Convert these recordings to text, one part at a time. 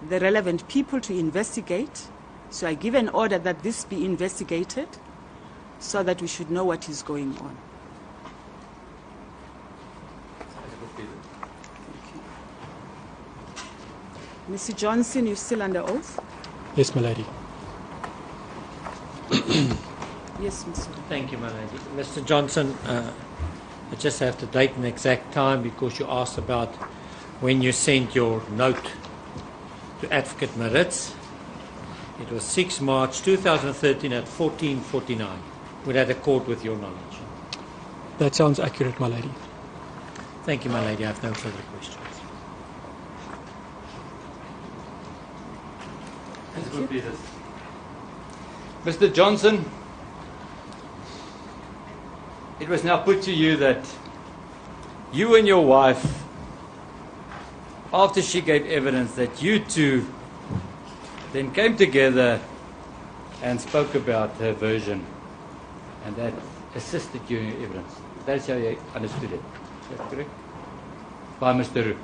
the relevant people to investigate. So I give an order that this be investigated so that we should know what is going on. Mr. Johnson, you're still under oath? Yes, my lady. Yes, Mr. Thank you, my lady. Mr. Johnson, I just have to date and exact time because you asked about when you sent your note to Advocate Maritz. It was 6 March 2013 at 14:49. Would that accord with your knowledge? That sounds accurate, my lady. Thank you, my lady. I have no further questions. Mr. Johnson, it was now put to you that you and your wife, after she gave evidence, that you two then came together and spoke about her version, and that assisted you in your evidence. That's how you understood it. Is that correct? By Mr. Roo.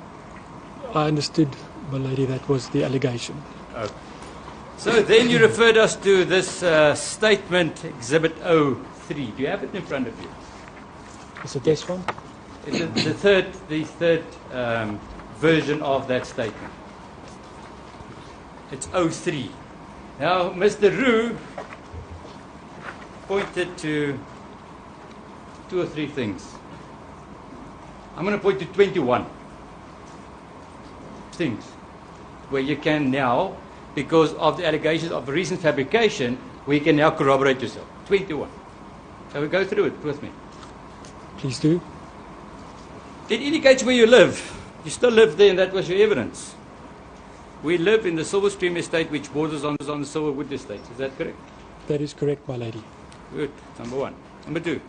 I understood, my lady, that was the allegation. Okay. So then you referred us to this statement, Exhibit 03. Do you have it in front of you? Is it this one? It's the third version of that statement. It's 03. Now, Mr. Roo pointed to 2 or 3 things. I'm going to point to 21 things where you can now, because of the allegations of recent fabrication, we can now corroborate yourself. 21. Shall we go through it with me? Please do. It indicates where you live. You still live there, and that was your evidence. We live in the Silver Stream estate, which borders on the Silverwood estate. Is that correct? That is correct, my lady. Good. Number 1. Number 2.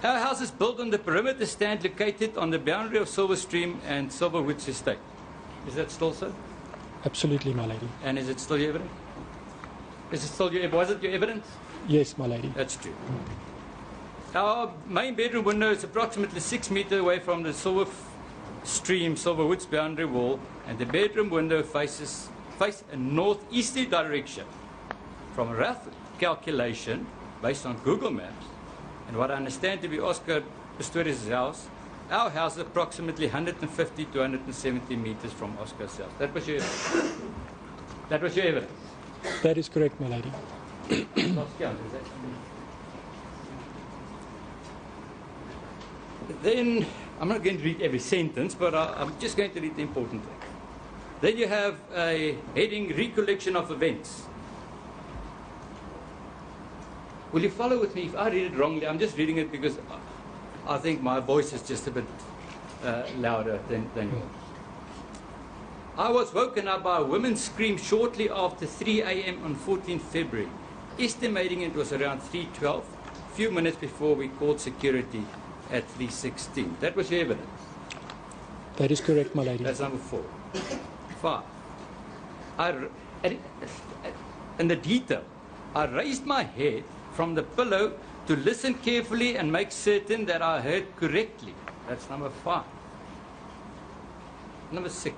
Our house is built on the perimeter stand located on the boundary of Silver Stream and Silverwood's estate. Is that still so? Absolutely, my lady. And is it still your evidence? Was it your evidence? Yes, my lady. That's true. Our main bedroom window is approximately 6 meters away from the Silver Stream, Silverwood's boundary wall, and the bedroom window face a northeasterly direction. From a rough calculation, based on Google Maps, and what I understand to be Oscar Pistorius' house, our house is approximately 150 to 170 meters from Oscar's house. That was your evidence. That was your evidence. That is correct, my lady. Then, I'm not going to read every sentence, but I'm just going to read the important thing. Then you have a heading, recollection of events. Will you follow with me? If I read it wrongly, I'm just reading it because I think my voice is just a bit louder than yours. I was woken up by a woman's scream shortly after 3 a.m. on 14th February, estimating it was around 3:12, a few minutes before we called security at 3:16. That was your evidence. That is correct, my lady. That's number 4. 5. In the detail, I raised my head from the pillow to listen carefully and make certain that I heard correctly. That's number 5. Number 6.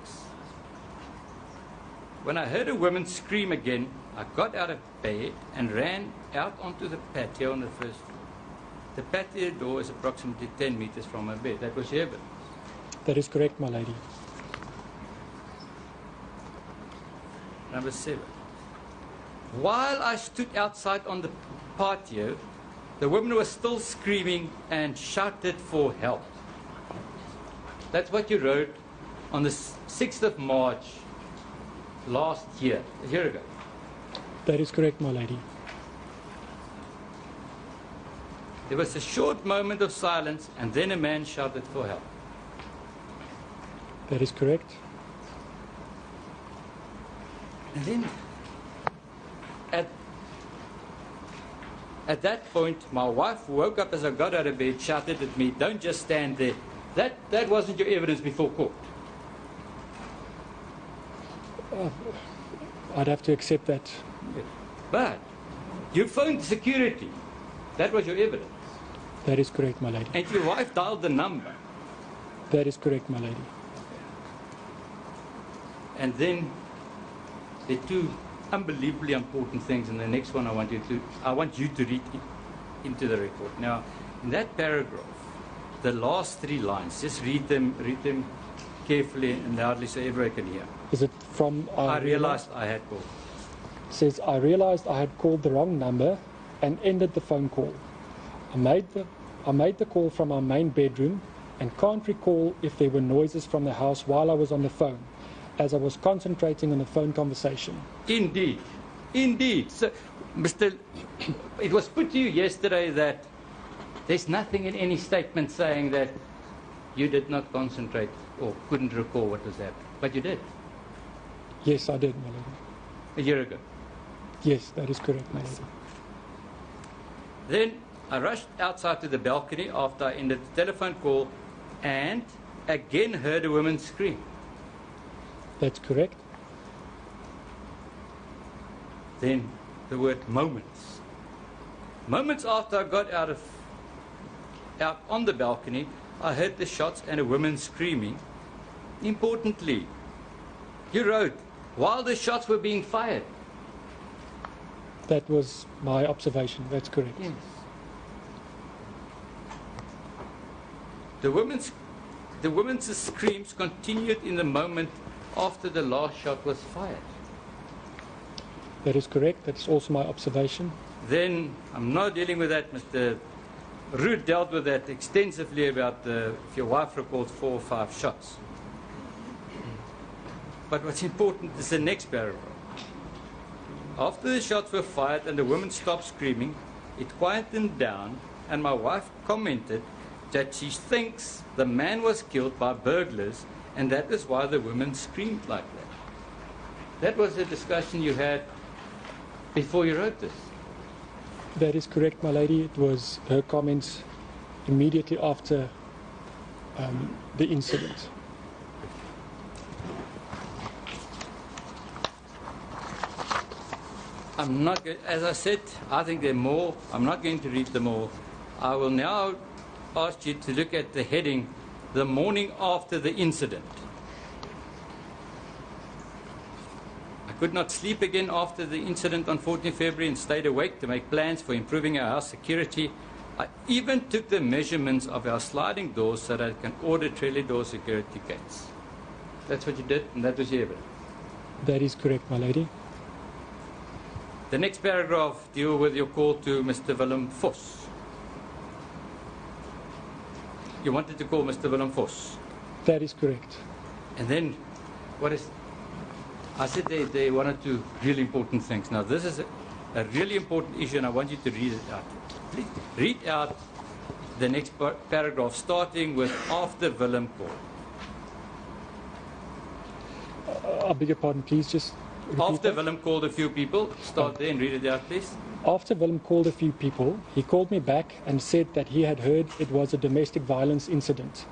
When I heard a woman scream again, I got out of bed and ran out onto the patio on the first floor. The patio door is approximately 10 meters from my bed. That was your evidence. That is correct, my lady. Number 7. While I stood outside on the patio, the woman was still screaming and shouted for help. That's what you wrote on the 6th of March last year, a year ago. That is correct, my lady. There was a short moment of silence, and then a man shouted for help. That is correct. And then, at that point, my wife woke up as I got out of bed, shouted at me, "Don't just stand there." That wasn't your evidence before court. I'd have to accept that. But you phoned security. That was your evidence. That is correct, my lady. And your wife dialed the number. That is correct, my lady. And then there are two unbelievably important things, and the next one I want you to read into the record. Now, in that paragraph, the last three lines, just read them carefully and loudly so everyone can hear. Is it from... I realized I had called. It says, I realized I had called the wrong number and ended the phone call. I made the call from our main bedroom and can't recall if there were noises from the house while I was on the phone, as I was concentrating on the phone conversation. Indeed. Indeed. So, it was put to you yesterday that there's nothing in any statement saying that you did not concentrate or couldn't recall what was happening. But you did. Yes, I did, my lady. A year ago. Yes, that is correct, my lady. Then I rushed outside to the balcony after I ended the telephone call and again heard a woman scream. That's correct. Then the word moments. Moments after I got out on the balcony, I heard the shots and a woman screaming. Importantly, you wrote, while the shots were being fired. That was my observation. That's correct. Yes. The woman's screams continued in the moment after the last shot was fired. That is correct. That's also my observation. Then, I'm not dealing with that. Mr. Root dealt with that extensively about if your wife recalled 4 or 5 shots. But what's important is the next paragraph. After the shots were fired and the woman stopped screaming, it quietened down, and my wife commented that she thinks the man was killed by burglars, and that is why the woman screamed like that. That was a discussion you had before you wrote this. That is correct, my lady. It was her comments immediately after the incident. I'm not, as I said, I think there are more. I'm not going to read them all. I will now ask you to look at the heading, the morning after the incident. I could not sleep again after the incident on 14 February and stayed awake to make plans for improving our house security. I even took the measurements of our sliding doors so that I can order trailer door security gates. That's what you did, and that was your evidence. That is correct, my lady. The next paragraph deals with your call to Mr. Willem Vos. You wanted to call Mr. Willem Vos. That is correct. And then, what is... I said they one or two really important things. Now, this is a really important issue, and I want you to read it out. Please read out the next paragraph, starting with after Willem called. I beg your pardon, please just repeat After that. Willem called a few people, start there and read it out, please. After Willem called a few people, he called me back and said that he had heard it was a domestic violence incident.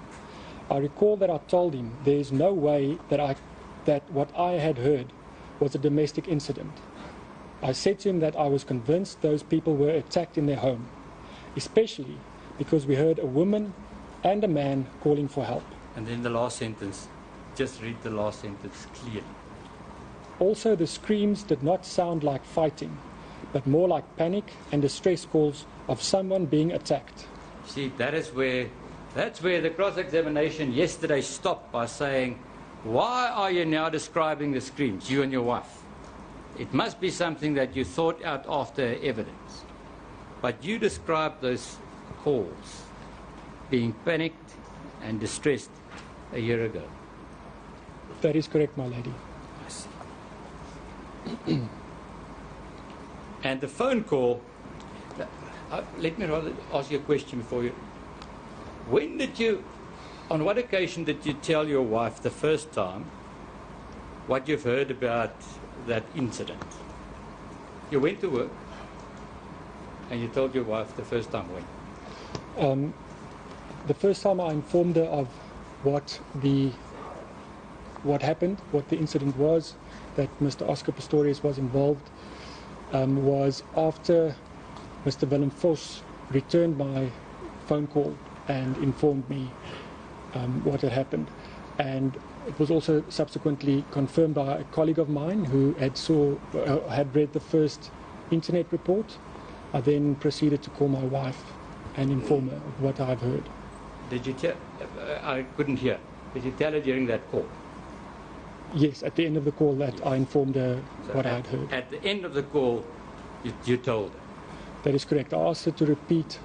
I recall that I told him there is no way that what I had heard was a domestic incident. I said to him that I was convinced those people were attacked in their home, especially because we heard a woman and a man calling for help. And then the last sentence, just read the last sentence clearly. Also, the screams did not sound like fighting, but more like panic and distress calls of someone being attacked. See, that's where the cross-examination yesterday stopped by saying, why are you now describing the screams, you and your wife? It must be something that you thought out after evidence. But you described those calls being panicked and distressed a year ago. That is correct, my lady. I see. And the phone call, let me rather ask you a question before you. On what occasion did you tell your wife the first time what you've heard about that incident? You went to work and you told your wife the first time when? The first time I informed her of what happened, what the incident was, that Mr. Oscar Pistorius was involved, was after Mr. Willem Vos returned my phone call and informed me what had happened. And it was also subsequently confirmed by a colleague of mine who had read the first internet report. I then proceeded to call my wife and inform her of what I've heard. Did you tell? I couldn't hear. Did you tell her during that call? Yes, at the end of the call that I informed her So what I had heard. At the end of the call, you told her. That is correct. I asked her to repeat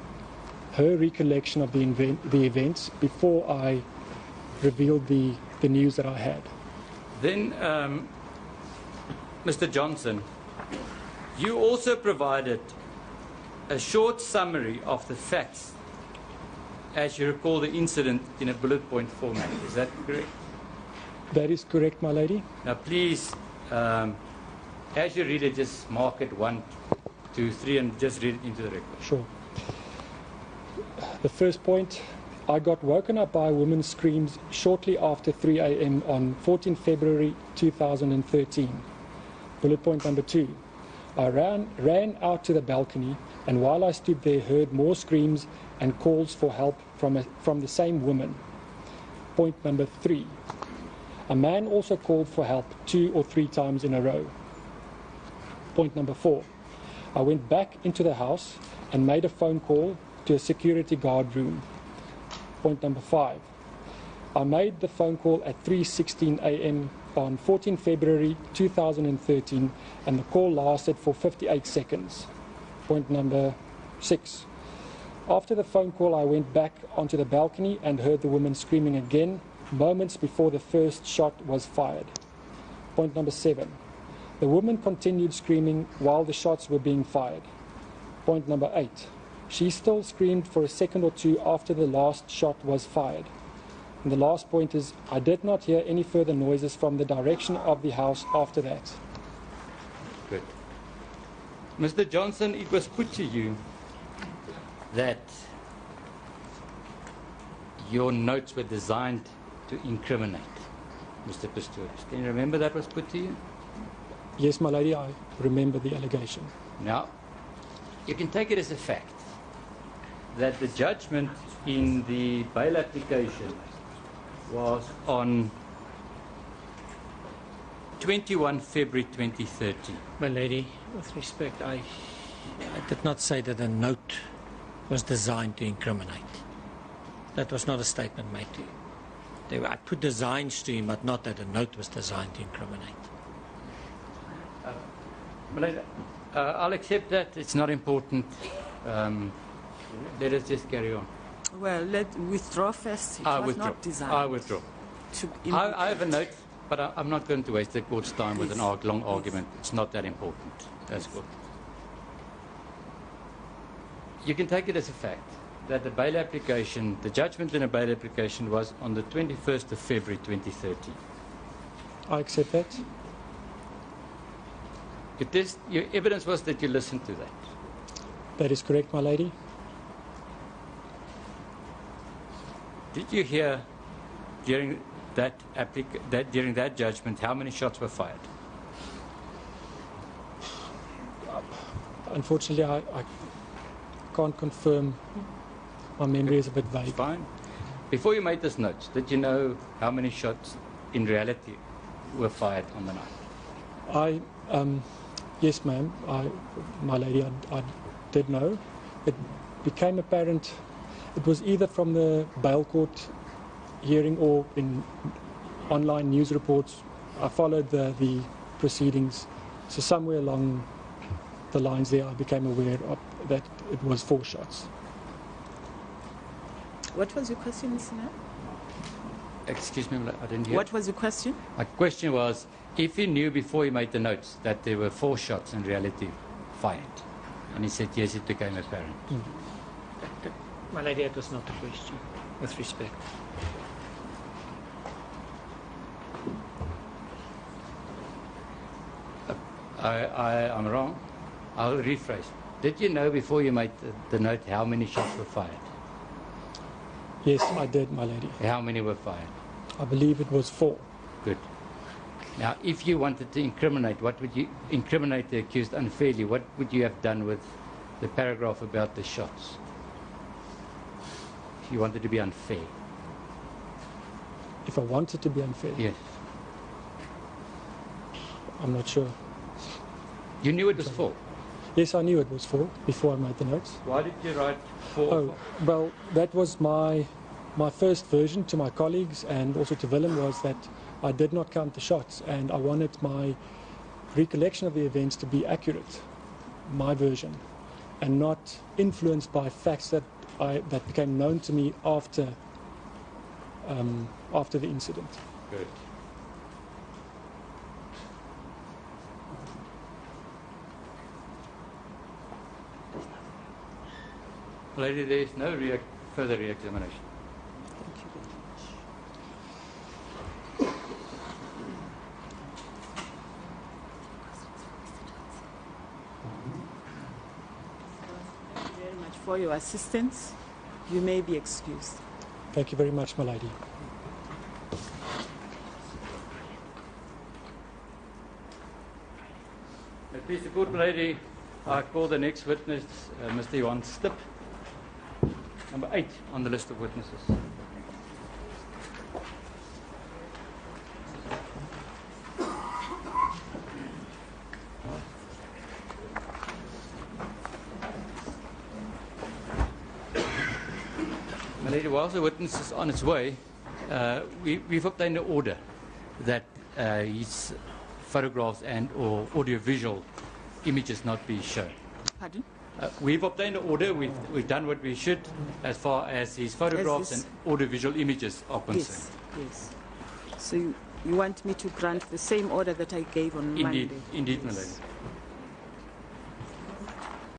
her recollection of the events before I revealed the news that I had. Then, Mr. Johnson, you also provided a short summary of the facts as you recall the incident in a bullet point format. Is that correct? That is correct, my lady. Now, please, as you read it, just mark it 1, 2, 3, and just read it into the record. Sure. The first point, I got woken up by a woman's screams shortly after 3 a.m. on 14 February 2013. Bullet point number 2, I ran out to the balcony, and while I stood there, heard more screams and calls for help from the same woman. Point number 3, a man also called for help 2 or 3 times in a row. Point number 4, I went back into the house and made a phone call to a security guard room. Point number 5, I made the phone call at 3:16 a.m. on 14 February 2013, and the call lasted for 58 seconds. Point number 6, after the phone call, I went back onto the balcony and heard the woman screaming again moments before the first shot was fired. Point number 7, the woman continued screaming while the shots were being fired. Point number 8, she still screamed for a second or two after the last shot was fired. And the last point is, I did not hear any further noises from the direction of the house after that. Good. Mr. Johnson, it was put to you that your notes were designed to incriminate Mr. Pistorius. Can you remember that was put to you? Yes, my lady, I remember the allegation. Now, you can take it as a fact that the judgment in the bail application was on 21 February 2013. My lady, with respect, I did not say that a note was designed to incriminate. That was not a statement made to you. I put designs to him, but not that a note was designed to incriminate. I'll accept that. It's not important. Let us just carry on. Well, let's withdraw first. It was not designed. I withdraw. To I have a note, but I'm not going to waste the court's time with a long argument. It's not that important. That's good. You can take it as a fact that the bail application, the judgment in a bail application was on the 21st of February 2013. I accept that. Your evidence was that you listened to that. That is correct, my lady. Did you hear during that judgment how many shots were fired? Unfortunately, I can't confirm. My memory is a bit vague. It's fine. Before you made this note, did you know how many shots in reality were fired on the night? Yes, ma'am. My lady, I did know. It became apparent. It was either from the bail court hearing or in online news reports. I followed the proceedings. So somewhere along the lines there, I became aware of that it was 4 shots. What was your question, Mr. Mayor? Excuse me, I didn't hear. What was your question? My question was, if he knew before he made the notes that there were 4 shots in reality fired, and he said yes, it became apparent. My lady, that was not a question, with respect. I'm wrong. I'll rephrase. Did you know before you made the note how many shots were fired? Yes, I did, my lady. How many were fired? I believe it was 4. Good. Now, if you wanted to incriminate, what would you incriminate the accused unfairly? What would you have done with the paragraph about the shots? If you wanted to be unfair. If I wanted to be unfair? Yes. I'm not sure. You knew it was full. Yes, I knew it was 4 before I made the notes. Why did you write 4? Oh, well, that was my first version to my colleagues and also to Willem, was that I did not count the shots, and I wanted my recollection of the events to be accurate, my version, and not influenced by facts that became known to me after the incident. Good. Lady, there is no further re-examination. Thank you very much. Thank you very much for your assistance. You may be excused. Thank you very much, my lady. Please support, my lady. I call the next witness, Mr. Johan Stipp, number 8 on the list of witnesses. My lady, whilst the witness is on its way, we've obtained an order that his photographs and or audiovisual images not be shown. Pardon? We've obtained an order. We've done what we should as far as his photographs and audiovisual images are concerned. Yes, yes. So you want me to grant the same order that I gave on Monday? Indeed, yes. my lady.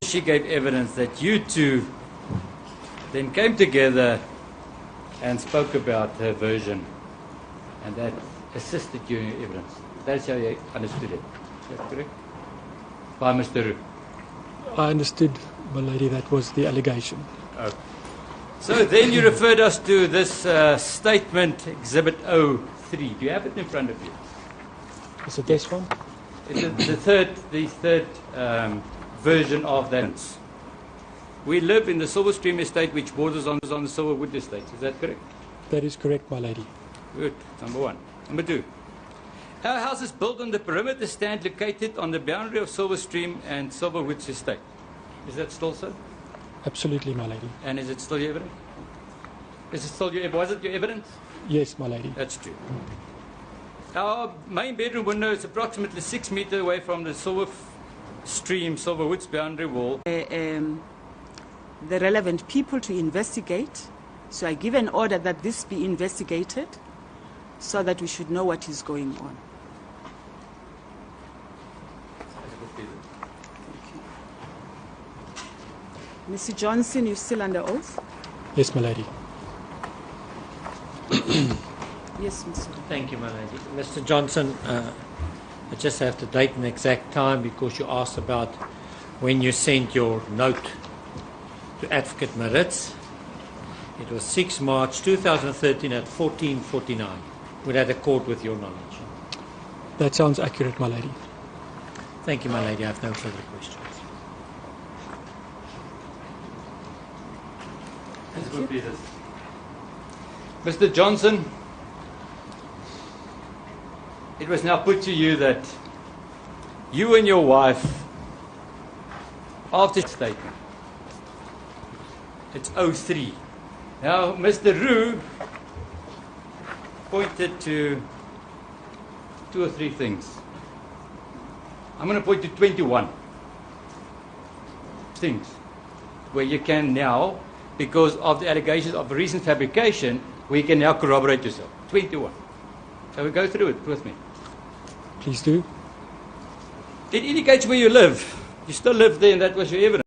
She gave evidence that you two then came together and spoke about her version, and that assisted you in your evidence. That's how you understood it. Is that correct? By Mr. Roo. I understood, my lady, that was the allegation. Okay. So then you referred us to this statement, Exhibit 03. Do you have it in front of you? Is it this one? It's the third version of that. We live in the Silver Stream estate, which borders on the Silverwood estate. Is that correct? That is correct, my lady. Good. Number 1. Number 2. Our house is built on the perimeter stand located on the boundary of Silver Stream and Silverwood's estate. Is that still so? Absolutely, my lady. And is it still your evidence? Was it your evidence? Yes, my lady. That's true. Our main bedroom window is approximately 6 meters away from the Silver Stream, Silverwood's boundary wall. The relevant people to investigate. So I give an order that this be investigated so that we should know what is going on. Mr. Johnson, you're still under oath? Yes, my lady. Yes, Mr. Thank you, my lady. Mr. Johnson, I just have to date and exact time because you asked about when you sent your note to Advocate Maritz. It was 6 March 2013 at 14:49. Would that accord with your knowledge? That sounds accurate, my lady. Thank you, my lady. I have no further questions. Mr. Johnson, it was now put to you that you and your wife, after the statement, it's 03. Now, Mr. Roo pointed to 2 or 3 things. I'm going to point to 21 things where you can now, because of the allegations of recent fabrication, we can now corroborate yourself. 21. So we go through it with me. Please do. It indicates where you live. You still live there, and that was your evidence.